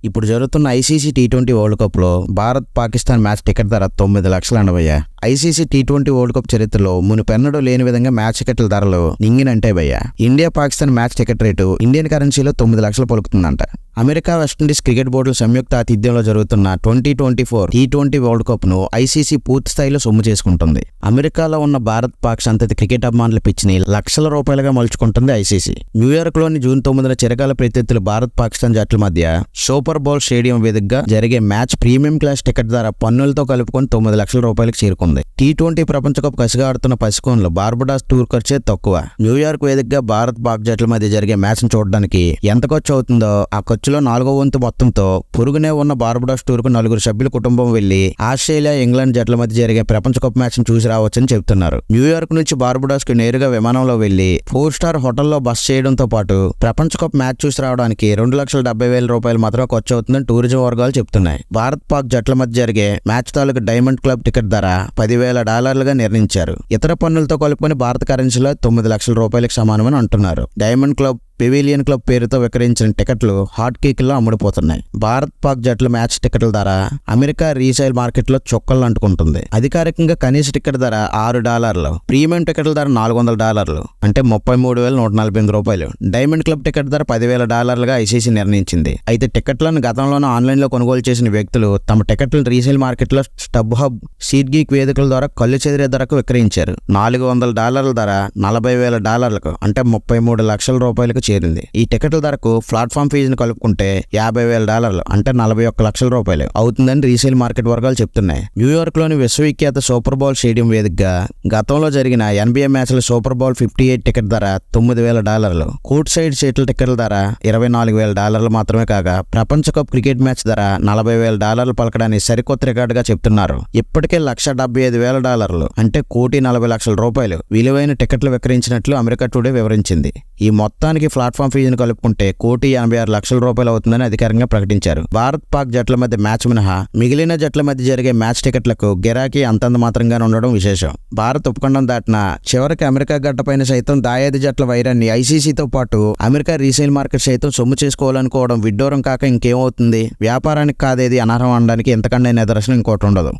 ఇప్పుడు జరుగుతున్న ICC T20 world కప్లో భారత్ పాకిస్తాన్ మ్యాచ్ టికెట్ ధర 9 లక్షలు అనబయ్యా. ఐసీసీ టీ20 వరల్డ్ కప్ చరిత్రలో మునుపెన్నడూ లేని విధంగా మ్యాచ్ టికెట్ల ధరలు నింగినంటే భయ్యా. India Pakistan match ticket rate Indian కరెన్సీలో 9 లక్షలు పలుకుతుందంట. అమెరికా వెస్టిండీస్ క్రికెట్ బోర్డుల సంయుక్త ఆతిథ్యంలో జరుగుతున్న 2024 టీ20 వరల్డ్ కప్ ను ఐసీసీ పూర్తి స్థాయిలో సొమ్ము చేసుకుంటుంది. అమెరికాలో ఉన్న భారత్ పాక్ సంతతి క్రికెట్ అభిమానుల పిచ్చిని లక్షల రూపాయలుగా మలుచుకుంటుంది ఐసీసీ. న్యూయార్క్ లోని జూన్ 9న చిరకాల ప్రత్యర్థులు భారత్ పాకిస్తాన్ జట్ల మధ్య సూపర్ బౌల్ స్టేడియం వేదికగా జరిగే మ్యాచ్ ప్రీమియం క్లాస్ టికెట్ ధర పన్నులతో కలుపుకొని 9 లక్షల రూపాయలకు చేరుకుంది. టీ20 ప్రపంచ కప్ కసిగా ఆడుతున్న పసికోన్లు బార్బడాస్ టూర్ ఖర్చే తక్కువ. న్యూయార్క్ వేదికగా భారత్ పాక్ జట్ల మధ్య జరిగే మ్యాచ్ ను చూడడానికి ఎంత ఖర్చు అవుతుందో ఆ ఖర్చులో 4వ వంతు మొత్తంతో పొరుగునే ఉన్న బార్బడాస్ టూర్ కు 4 సభ్యుల కుటుంబం వెళ్లి ఆస్ట్రేలియా ఇంగ్లాండ్ జట్ల మధ్య జరిగే ప్రపంచ కప్ మ్యాచ్ ను చూసి రావచ్చని చెబుతున్నారు. న్యూయార్క్ నుంచి బార్బడాస్ కు నేరుగా విమానంలో వెళ్లి 4 స్టార్ హోటల్లో బస చేయడంతో పాటు ప్రపంచ కప్ మ్యాచ్ చూసి రావడానికి 2,70,000 రూపాయలు మాత్రమే ఖర్చు అవుతుందని టూరిజం వర్గాలు చెబుతున్నాయి. భారత్ పాక్ జట్ల మధ్య జరిగే మ్యాచ్ తాలూకు డైమండ్ క్లబ్ టికెట్ ధర $10,000గా నిర్ణయించారు. ఇతర పన్నులతో కలుపుకొని భారత కరెన్సీలో 9 లక్షల రూపాయలకు సమానమని అంటున్నారు. డైమండ్ క్లబ్, పెవిలియన్ క్లబ్ పేరుతో విక్రయించిన టికెట్లు హాట్ కేకుల్లో అమ్ముడుపోతున్నాయి. భారత్ పాక్ జట్ల మ్యాచ్ టికెట్ల ధర అమెరికా రీసైల్ మార్కెట్లో చొక్కలు అంటుకుంటుంది. అధికారికంగా కనీస టికెట్ ధర $6, ప్రీమియం టికెట్ల ధర $400 అంటే 33,148 రూపాయలు. డైమండ్ క్లబ్ టికెట్ ధర $10,000గా ఐసీసీ నిర్ణయించింది. అయితే టికెట్లను గతంలోనే ఆన్లైన్లో కొనుగోలు చేసిన వ్యక్తులు తమ టికెట్లను రీసైల్ మార్కెట్లో స్టబ్ హబ్, సీట్ గీక్ వేదికల ద్వారా కళ్ళు చెదిరే ధరకు విక్రయించారు. $400 ధర $40,000 అంటే 33 లక్షల రూపాయలకు చేరింది. ఈ టికెట్ల ధరకు ప్లాట్ఫామ్ ఫీజును కలుపుకుంటే $50,000 అంటే 41 లక్షల రూపాయలు అవుతుందని రీసేల్ మార్కెట్ వర్గాలు చెప్తున్నాయి. న్యూయార్క్ లోని విశ్వవిఖ్యాత సూపర్ బౌల్ స్టేడియం వేదికగా గతంలో జరిగిన NBA మ్యాచ్ల సూపర్ బౌల్ 58 టికెట్ ధర $9,000, కోర్ట్ సైడ్ సీట్ల టికెట్ల ధర $24,000 మాత్రమే కాగా ప్రపంచ కప్ క్రికెట్ మ్యాచ్ ధర $40,000 పలకడాన్ని సరికొత్త రికార్డుగా చెప్తున్నారు. ఇప్పటికే $175,000 అంటే ₹1,40,00,000 విలువైన టికెట్లు విక్రయించినట్లు అమెరికా టుడే వివరించింది. ఈ మొత్తానికి ప్లాట్ఫామ్ ఫీజును కలుపుకుంటే ₹1,86,00,000 అవుతుందని అధికారికంగా ప్రకటించారు. భారత్ పాక్ జట్ల మధ్య మ్యాచ్ మినహా మిగిలిన జట్ల మధ్య జరిగే మ్యాచ్ టికెట్లకు గిరాకీ అంతంత మాత్రంగానే ఉండడం విశేషం. భారత్ ఉపఖండం దాటిన చివరికి అమెరికా గడ్డపైన సైతం దాయాది జట్ల వైరాన్ని ఐసీసీతో పాటు అమెరికా రీసేల్ మార్కెట్ సైతం సొమ్ము చేసుకోవాలనుకోవడం విడ్డూరం కాక ఇంకేమవుతుంది. వ్యాపారానికి కాదేది అనర్హం అనడానికి ఎంతకన్నా నిదర్శనం ఇంకోటి ఉండదు.